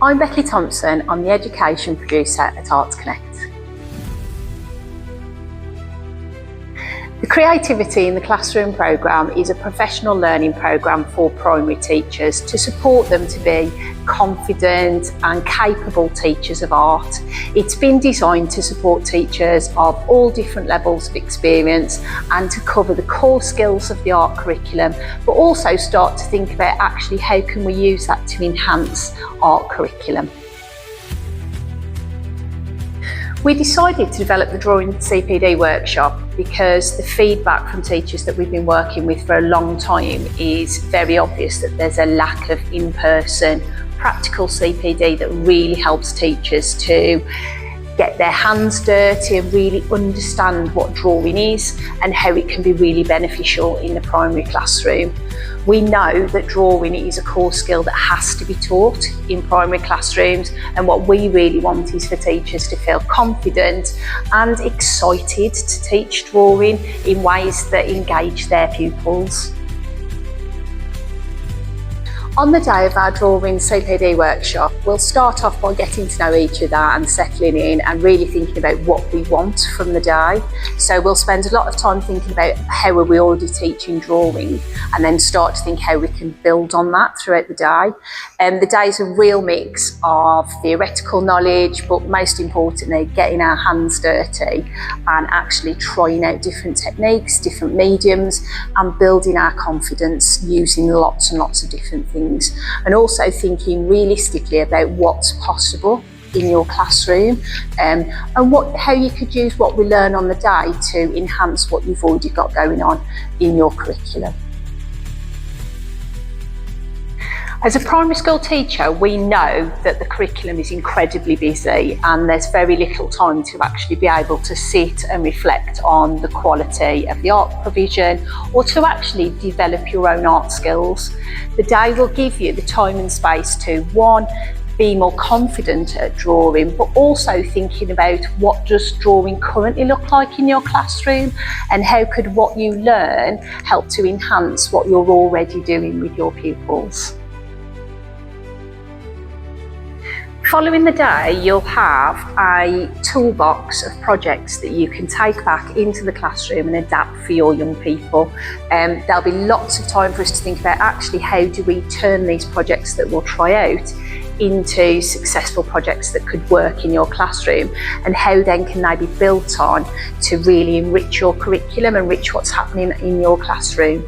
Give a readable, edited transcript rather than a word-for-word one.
I'm Becky Thompson, I'm the Education Producer at Arts Connect. The Creativity in the Classroom programme is a professional learning programme for primary teachers to support them to be confident and capable teachers of art. It's been designed to support teachers of all different levels of experience and to cover the core skills of the art curriculum, but also start to think about actually how can we use that to enhance art curriculum. We decided to develop the Drawing CPD workshop because the feedback from teachers that we've been working with for a long time is very obvious that there's a lack of in-person practical CPD that really helps teachers to get their hands dirty and really understand what drawing is and how it can be really beneficial in the primary classroom. We know that drawing is a core skill that has to be taught in primary classrooms, and what we really want is for teachers to feel confident and excited to teach drawing in ways that engage their pupils. On the day of our Drawing CPD workshop, we'll start off by getting to know each other and settling in and really thinking about what we want from the day. So we'll spend a lot of time thinking about how are we already teaching drawing, and then start to think how we can build on that throughout the day. The day is a real mix of theoretical knowledge, but most importantly, getting our hands dirty and actually trying out different techniques, different mediums, and building our confidence using lots and lots of different things. And also thinking realistically about what's possible in your classroom and how you could use what we learn on the day to enhance what you've already got going on in your curriculum. As a primary school teacher, we know that the curriculum is incredibly busy and there's very little time to actually be able to sit and reflect on the quality of the art provision or to actually develop your own art skills. The day will give you the time and space to, one, be more confident at drawing, but also thinking about what does drawing currently look like in your classroom and how could what you learn help to enhance what you're already doing with your pupils. Following the day, you'll have a toolbox of projects that you can take back into the classroom and adapt for your young people. There'll be lots of time for us to think about actually how do we turn these projects that we'll try out into successful projects that could work in your classroom, and how then can they be built on to really enrich your curriculum, enrich what's happening in your classroom.